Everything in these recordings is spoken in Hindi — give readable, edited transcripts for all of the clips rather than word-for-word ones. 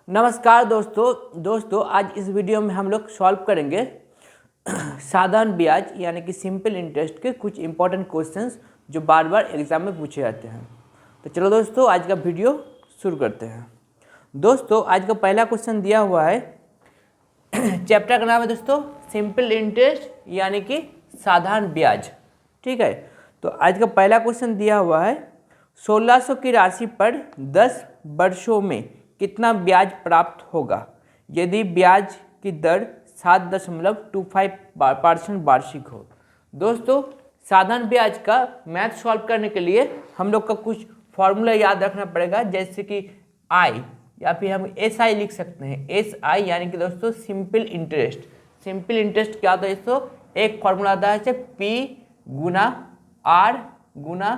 नमस्कार दोस्तों आज इस वीडियो में हम लोग सॉल्व करेंगे साधारण ब्याज यानी कि सिंपल इंटरेस्ट के कुछ इंपॉर्टेंट क्वेश्चंस जो बार बार एग्जाम में पूछे जाते हैं। तो चलो दोस्तों आज का वीडियो शुरू करते हैं। दोस्तों आज का पहला क्वेश्चन दिया हुआ है चैप्टर का नाम है दोस्तों सिंपल इंटरेस्ट यानी कि साधारण ब्याज। ठीक है, तो आज का पहला क्वेश्चन दिया हुआ है 1600 की राशि पर 10 वर्षों में कितना ब्याज प्राप्त होगा यदि ब्याज की दर 7.25% वार्षिक हो। दोस्तों साधारण ब्याज का मैथ सॉल्व करने के लिए हम लोग का कुछ फॉर्मूला याद रखना पड़ेगा, जैसे कि आई या फिर हम एस आई लिख सकते हैं। एस आई यानी कि दोस्तों सिंपल इंटरेस्ट। सिंपल इंटरेस्ट क्या होता है दोस्तों, एक फॉर्मूला आता है पी गुना आर गुना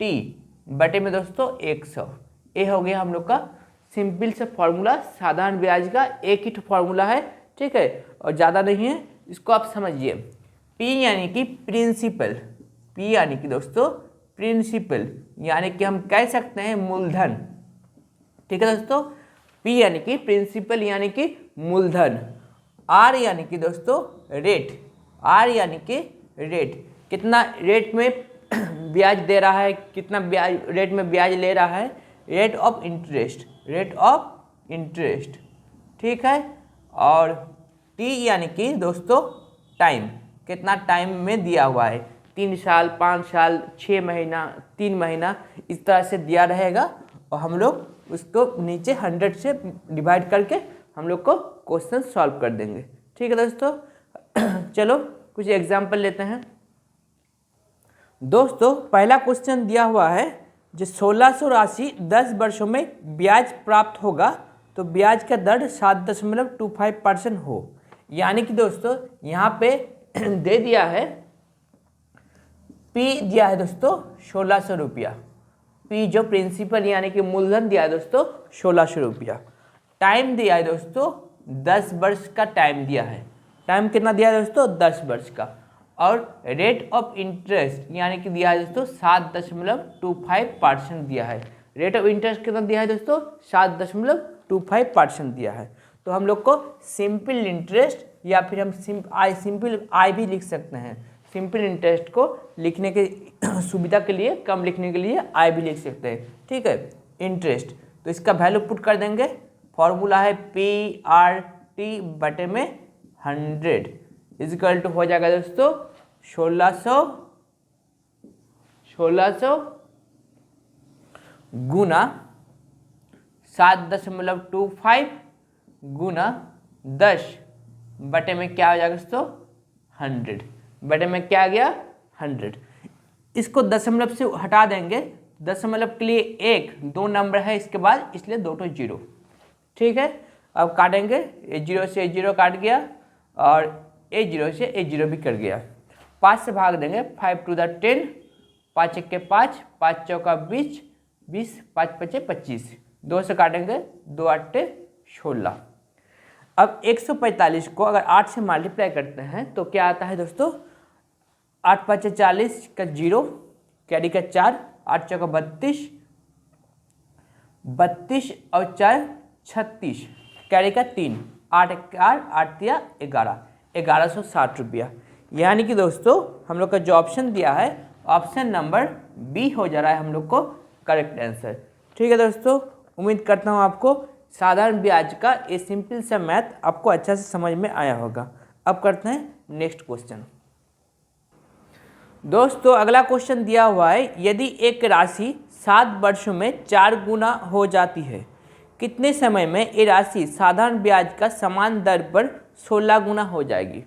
टी बटे में दोस्तों 100। ये हो गया हम लोग का सिंपल से फॉर्मूला। साधारण ब्याज का एक ही फॉर्मूला है, ठीक है, और ज़्यादा नहीं है, इसको आप समझिए। पी यानी कि प्रिंसिपल, पी यानी कि दोस्तों प्रिंसिपल यानी कि हम कह सकते हैं मूलधन। ठीक है दोस्तों, पी यानी कि प्रिंसिपल यानी कि मूलधन। आर यानी कि दोस्तों रेट, आर यानी कि रेट, कितना रेट में ब्याज दे रहा है, कितना ब्याज रेट में ब्याज ले रहा है, rate of interest, rate of interest. ठीक है, और टी यानी कि दोस्तों टाइम, कितना टाइम में दिया हुआ है, 3 साल 5 साल 6 महीना 3 महीना इस तरह से दिया रहेगा, और हम लोग उसको नीचे 100 से डिवाइड करके हम लोग को क्वेश्चन सॉल्व कर देंगे। ठीक है दोस्तों चलो कुछ एग्जाम्पल लेते हैं। दोस्तों पहला क्वेश्चन दिया हुआ है जो 1600 राशि 10 वर्षों में ब्याज प्राप्त होगा तो ब्याज का दर 7.25% हो। यानी कि दोस्तों यहाँ पे दे दिया है पी दिया है दोस्तों 1600 रुपया, पी जो प्रिंसिपल यानी कि मूलधन दिया है दोस्तों 1600 रुपया। टाइम दिया है दोस्तों 10 वर्ष का टाइम दिया है, टाइम कितना दिया है दोस्तों 10 वर्ष का, और रेट ऑफ इंटरेस्ट यानी कि दिया है दोस्तों 7.25% दिया है। रेट ऑफ इंटरेस्ट कितना दिया है दोस्तों 7.25% दिया है। तो हम लोग को सिंपल इंटरेस्ट या फिर हम सिंपल आई भी लिख सकते हैं। सिंपल इंटरेस्ट को लिखने के सुविधा के लिए, कम लिखने के लिए आई भी लिख सकते हैं। ठीक है, इंटरेस्ट, तो इसका वैल्यू पुट कर देंगे। फॉर्मूला है पी आर टी बटे में 100 इजिकल टू हो जाएगा दोस्तों 1600 गुना 7.25 गुना 10 बटे में क्या हो जाएगा दोस्तों 100 बटे में क्या आ गया 100। इसको दशमलव से हटा देंगे, दशमलव के लिए 1 2 नंबर है इसके बाद, इसलिए 2 तो 0। ठीक है, अब काटेंगे, ए 0 से ए 0 काट गया और ए 0 से ए 0 भी कर गया। 5 से भाग देंगे, 5 टू द 10, 5 1 के 5, 5 चौका 20, 20 5 5 25, 2 से काटेंगे 2 8 16। अब 145 को अगर 8 से मल्टीप्लाई करते हैं तो क्या आता है दोस्तों 8 5 40 का 0, कैरी का 4, 8 चौका 32, 32 और 4 36, कैरी का 3, 8 8 दिया 11, 1160 रुपया। यानी कि दोस्तों हम लोग का जो ऑप्शन दिया है ऑप्शन नंबर बी हो जा रहा है हम लोग को करेक्ट आंसर। ठीक है दोस्तों, उम्मीद करता हूँ आपको साधारण ब्याज का ये सिंपल सा मैथ आपको अच्छा से समझ में आया होगा। अब करते हैं नेक्स्ट क्वेश्चन। दोस्तों अगला क्वेश्चन दिया हुआ है यदि एक राशि 7 वर्षों में 4 गुना हो जाती है कितने समय में ये राशि साधारण ब्याज का समान दर पर 16 गुना हो जाएगी।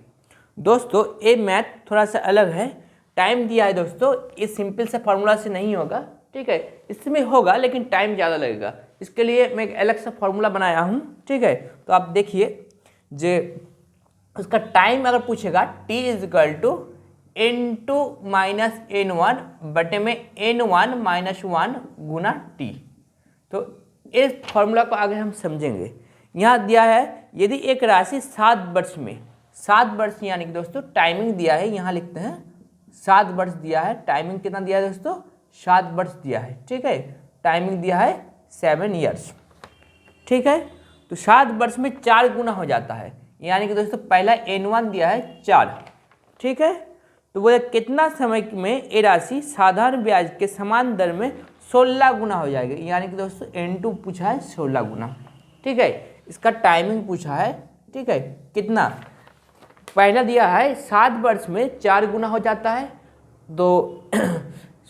दोस्तों ये मैथ थोड़ा सा अलग है, टाइम दिया है दोस्तों, ये सिंपल से फार्मूला से नहीं होगा। ठीक है, इसमें होगा लेकिन टाइम ज़्यादा लगेगा, इसके लिए मैं एक अलग सा फार्मूला बनाया हूँ। ठीक है, तो आप देखिए जे उसका टाइम अगर पूछेगा t is equal to n2 minus n1 बटे में n1 माइनस 1 गुना t। तो इस फॉर्मूला को आगे हम समझेंगे। यहाँ दिया है यदि एक राशि 7 वर्ष में, 7 वर्ष यानी कि दोस्तों टाइमिंग दिया है, यहाँ लिखते हैं 7 वर्ष दिया है, टाइमिंग कितना दिया है दोस्तों 7 वर्ष दिया है। ठीक है, टाइमिंग दिया है 7 ईयर्स। ठीक है, तो 7 वर्ष में 4 गुना हो जाता है, यानी कि दोस्तों पहला N1 दिया है 4, ठीक है। तो वो कितना समय में ये राशि साधारण ब्याज के समान दर में 16 गुना हो जाएगी, यानी कि दोस्तों N2 पूछा है 16 गुना, ठीक है। इसका टाइमिंग पूछा है, ठीक है, कितना, पहला दिया है 7 वर्ष में 4 गुना हो जाता है, तो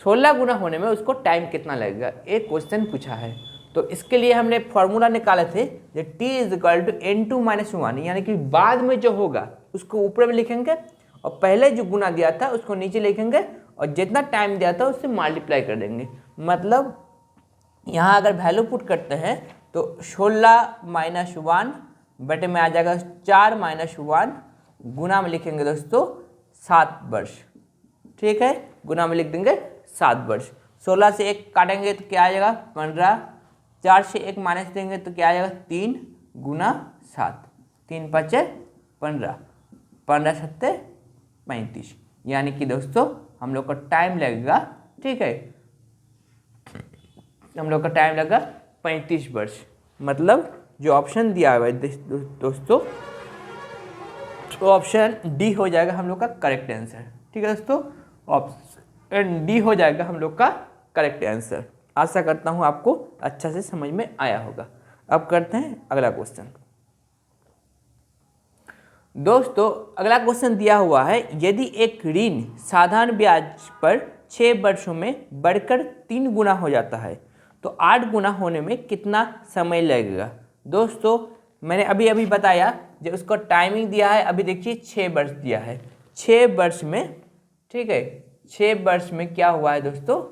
16 गुना होने में उसको टाइम कितना लगेगा, एक क्वेश्चन पूछा है। तो इसके लिए हमने फॉर्मूला निकाले थे जो T = N2 - 1, यानी कि बाद में जो होगा उसको ऊपर में लिखेंगे और पहले जो गुना दिया था उसको नीचे लिखेंगे और जितना टाइम दिया था उससे मल्टीप्लाई कर देंगे। मतलब यहाँ अगर वैल्यू पुट करते हैं तो 16 - 1 बटे में आ जाएगा 4 - 1, गुना में लिखेंगे दोस्तों 7 वर्ष, ठीक है, गुना में लिख देंगे 7 वर्ष। 16 से 1 काटेंगे तो क्या आ जाएगा 15, 4 से 1 माइनस देंगे तो क्या आ जाएगा 3 गुना 7, 3 × 5 = 15, 15 × 7 = 35, यानी कि दोस्तों हम लोग का टाइम लगेगा, ठीक है, हम लोग का टाइम लगेगा 35 वर्ष। मतलब जो ऑप्शन दिया हुआ है दोस्तों तो ऑप्शन डी हो जाएगा हम लोग का करेक्ट आंसर, ठीक है दोस्तों, ऑप्शन डी हो जाएगा हम लोग का करेक्ट आंसर। आशा करता हूँ आपको अच्छा से समझ में आया होगा। अब करते हैं अगला क्वेश्चन। दोस्तों अगला क्वेश्चन दिया हुआ है, यदि एक ऋण साधारण ब्याज पर 6 वर्षों में बढ़कर 3 गुना हो जाता है तो 8 गुना होने में कितना समय लगेगा। दोस्तों मैंने अभी अभी बताया जो उसको टाइमिंग दिया है, अभी देखिए 6 वर्ष दिया है, 6 वर्ष में, ठीक है, 6 वर्ष में क्या हुआ है दोस्तों,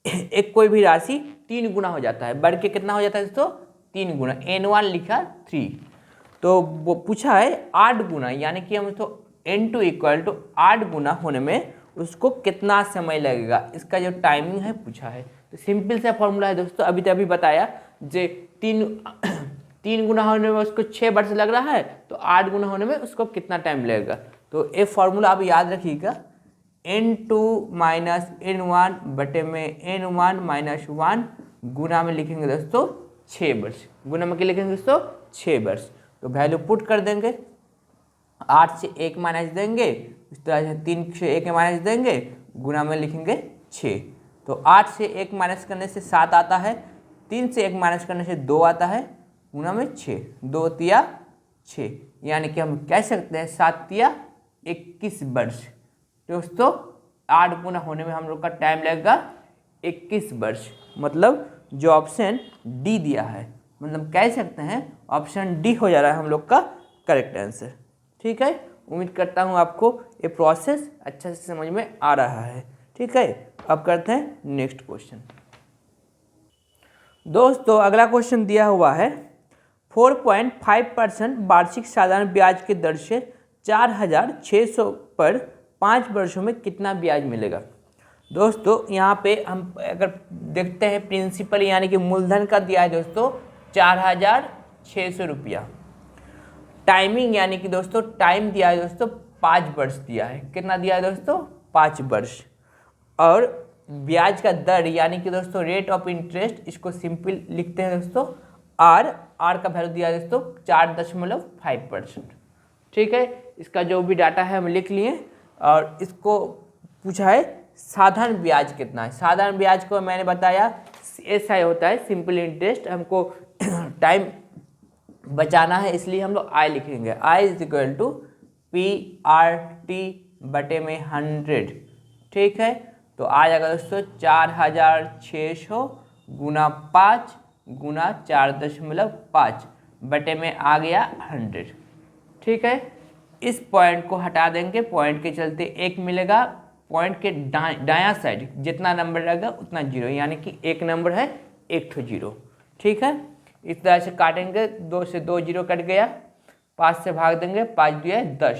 एक कोई भी राशि 3 गुना हो जाता है, बढ़ के कितना हो जाता है दोस्तों 3 गुना, N1 लिखा 3, तो वो पूछा है 8 गुना, यानी कि हम तो N2 = 8 गुना होने में उसको कितना समय लगेगा, इसका जो टाइमिंग है पूछा है। तो सिंपल सा फॉर्मूला है दोस्तों, अभी बताया जे 3 गुना होने में उसको 6 वर्ष लग रहा है, तो 8 गुना होने में उसको कितना टाइम लगेगा। तो ये फॉर्मूला आप याद रखिएगा, N2 - N1 बटे में N1 - 1 गुना में लिखेंगे दोस्तों 6 वर्ष, गुना में क्या लिखेंगे दोस्तों 6 वर्ष। तो वैल्यू पुट कर देंगे, 8 से 1 माइनस देंगे, इस तरह से 3 से 1 माइनस देंगे, गुना में लिखेंगे 6। तो 8 से 1 माइनस करने से 7 आता है, 3 से 1 माइनस करने से 2 आता है, गुना में 6, 2 तिया 6, यानी कि हम कह सकते हैं 7 तिया 21 वर्ष। दोस्तों 8 गुना होने में हम लोग का टाइम लगेगा 21 वर्ष। मतलब जो ऑप्शन डी दिया है, मतलब कह सकते हैं ऑप्शन डी हो जा रहा है हम लोग का करेक्ट आंसर, ठीक है। उम्मीद करता हूँ आपको ये प्रोसेस अच्छा से समझ में आ रहा है, ठीक है। अब करते हैं नेक्स्ट क्वेश्चन। दोस्तों अगला क्वेश्चन दिया हुआ है, 4.5% वार्षिक साधारण ब्याज की दर से 4600 पर 5 वर्षों में कितना ब्याज मिलेगा। दोस्तों यहाँ पे हम अगर देखते हैं प्रिंसिपल यानी कि मूलधन का दिया है दोस्तों 4600 रुपया, टाइमिंग यानी कि दोस्तों टाइम दिया है दोस्तों 5 वर्ष दिया है, कितना दिया है दोस्तों 5 वर्ष, और ब्याज का दर यानी कि दोस्तों रेट ऑफ इंटरेस्ट, इसको सिंपल लिखते हैं दोस्तों आर का वैल्यू दिया है दोस्तों 4.5%, ठीक है। इसका जो भी डाटा है हम लिख लिए, और इसको पूछा है साधारण ब्याज कितना है। साधारण ब्याज को मैंने बताया SI होता है सिंपल इंटरेस्ट, हमको टाइम बचाना है इसलिए हम लोग I लिखेंगे, I = PRT बटे में 100, ठीक है। तो आ जाएगा दोस्तों 4600 गुना 5 गुना 4.5 बटे में आ गया 100, ठीक है। इस पॉइंट को हटा देंगे, पॉइंट के चलते 1 मिलेगा, पॉइंट के दायां साइड जितना नंबर रहेगा उतना 0, यानी कि 1 नंबर है 1 तो 0, ठीक है। इस तरह से काटेंगे, 2 से 2 0 कट गया, 5 से भाग देंगे, 5 2 = 10,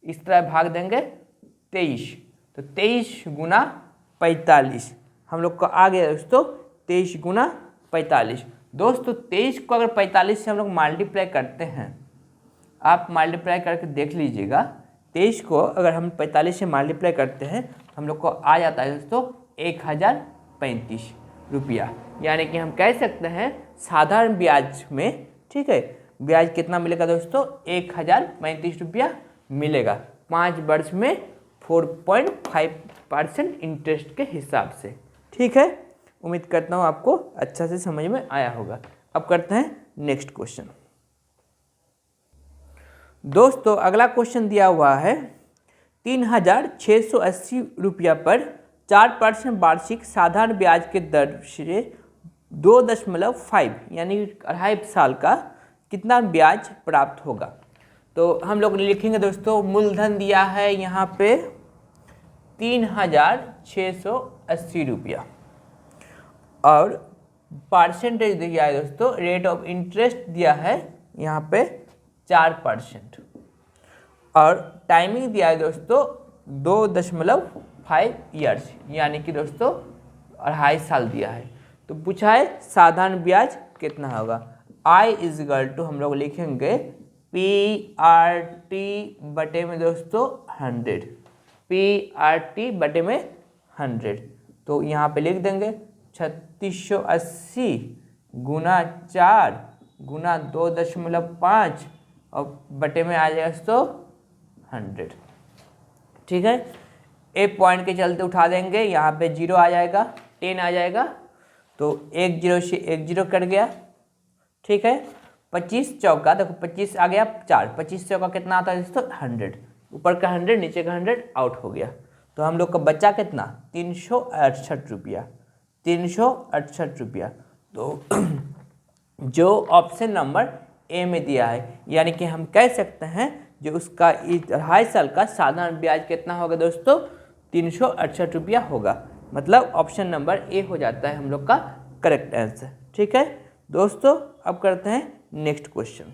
इस तरह भाग देंगे 23, तो 23 गुना 45 हम लोग का आ गया दोस्तों 23 गुना 45। दोस्तों 23 को अगर 45 से हम लोग मल्टीप्लाई करते हैं, आप मल्टीप्लाई करके देख लीजिएगा, 23 को अगर हम 45 से मल्टीप्लाई करते हैं तो हम लोग को आ जाता है दोस्तों 1035 रुपया, यानी कि हम कह सकते हैं साधारण ब्याज में, ठीक है। ब्याज कितना मिलेगा दोस्तों? 1035 रुपया मिलेगा 5 वर्ष में 4.5% इंटरेस्ट के हिसाब से। ठीक है, उम्मीद करता हूँ आपको अच्छा से समझ में आया होगा। अब करते हैं नेक्स्ट क्वेश्चन। दोस्तों अगला क्वेश्चन दिया हुआ है 3680 रुपया पर 4% वार्षिक साधारण ब्याज के दर से 2.5 यानी 2.5 साल का कितना ब्याज प्राप्त होगा। तो हम लोग लिखेंगे दोस्तों, मूलधन दिया है यहाँ पे 3680 रुपया और परसेंटेज दिया है दोस्तों, रेट ऑफ इंटरेस्ट दिया है यहाँ पे 4% और टाइमिंग दिया है दोस्तों 2.5 ईयर्स यानी कि दोस्तों 2.5 साल दिया है। तो पूछा है साधारण ब्याज कितना होगा। I इजगल टू हम लोग लिखेंगे PRT बटे में दोस्तों 100, PRT बटे में 100। तो यहाँ पे लिख देंगे 3680 गुना 4 गुना 2.5 और बटे में आ जाएगा दोस्तों 100। ठीक है, एक पॉइंट के चलते उठा देंगे, यहाँ पे 0 आ जाएगा, 10 आ जाएगा, तो 1 0 से 1 0 कट गया। ठीक है, 25 चौका, देखो 25 आ गया 4, 25 चौका कितना आता है दोस्तों 100, ऊपर का 100 नीचे का 100 आउट हो गया। तो हम लोग का बचा कितना 368 रुपया, 368 रुपया। तो जो ऑप्शन नंबर ए में दिया है, यानी कि हम कह सकते हैं जो उसका 2.5 साल का साधारण ब्याज कितना होगा दोस्तों 368 रुपया होगा। मतलब ऑप्शन नंबर ए हो जाता है हम लोग का करेक्ट आंसर। ठीक है दोस्तों, अब करते हैं नेक्स्ट क्वेश्चन।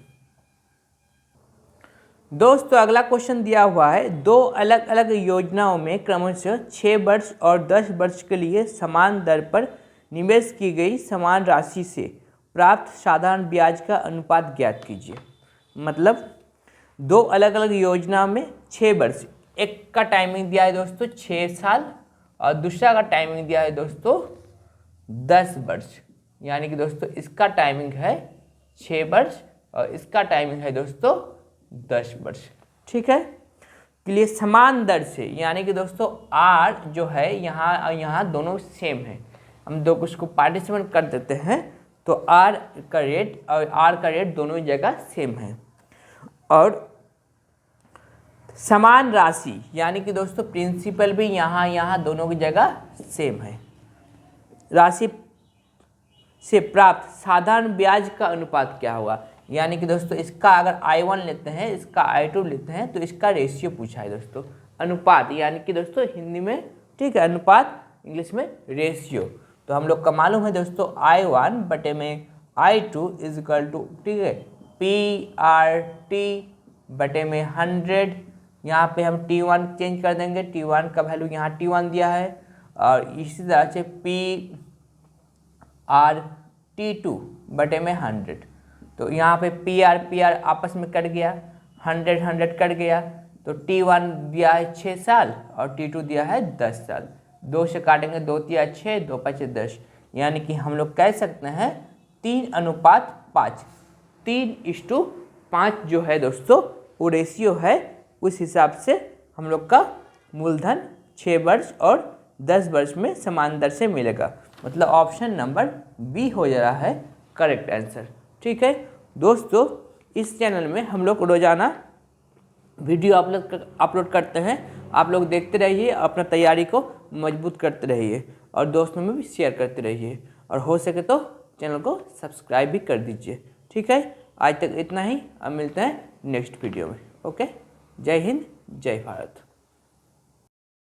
दोस्तों अगला क्वेश्चन दिया हुआ है, दो अलग अलग योजनाओं में क्रमशः 6 वर्ष और 10 वर्ष के लिए समान दर पर निवेश की गई समान राशि से प्राप्त साधारण ब्याज का अनुपात ज्ञात कीजिए। मतलब दो अलग अलग योजना में 6 वर्ष, एक का टाइमिंग दिया है दोस्तों 6 साल और दूसरा का टाइमिंग दिया है दोस्तों 10 वर्ष, यानी कि दोस्तों इसका टाइमिंग है 6 वर्ष और इसका टाइमिंग है दोस्तों 10 वर्ष। ठीक है, के लिए समान दर से, यानी कि दोस्तों आर जो है यहाँ दोनों सेम है, हम दो कुछ को पार्टिसिपेंट कर देते हैं तो आर का रेट और आर का रेट दोनों जगह सेम है। और समान राशि यानी कि दोस्तों प्रिंसिपल भी यहाँ दोनों की जगह सेम है। राशि से प्राप्त साधारण ब्याज का अनुपात क्या होगा, यानी कि दोस्तों इसका अगर I1 लेते हैं, इसका I2 लेते हैं तो इसका रेशियो पूछा है दोस्तों। अनुपात यानी कि दोस्तों हिंदी में, ठीक है, अनुपात इंग्लिश में रेशियो। तो हम लोग का मालूम है दोस्तों I1 बटे में I2 इज इक्वल टू, ठीक है, PRT बटे में 100। यहाँ पे हम T1 चेंज कर देंगे, T1 का वैल्यू यहाँ T1 दिया है और इसी तरह से PRT2 बटे में 100। तो यहाँ पे PR आपस में कट गया, 100 कट गया, तो T1 दिया है 6 साल और T2 दिया है 10 साल। 2 से काटेंगे, 2 तिया 6, 2 5 10, यानी कि हम लोग कह सकते हैं 3:5, 3:5 जो है दोस्तों वो रेशियो है। उस हिसाब से हम लोग का मूलधन 6 वर्ष और 10 वर्ष में समान दर से मिलेगा। मतलब ऑप्शन नंबर बी हो जा रहा है करेक्ट आंसर। ठीक है दोस्तों, इस चैनल में हम लोग रोजाना वीडियो अपलोड करते हैं, आप लोग देखते रहिए, अपना तैयारी को मजबूत करते रहिए और दोस्तों में भी शेयर करते रहिए और हो सके तो चैनल को सब्सक्राइब भी कर दीजिए। ठीक है, आज तक इतना ही, अब मिलते हैं नेक्स्ट वीडियो में। ओके, जय हिंद, जय भारत।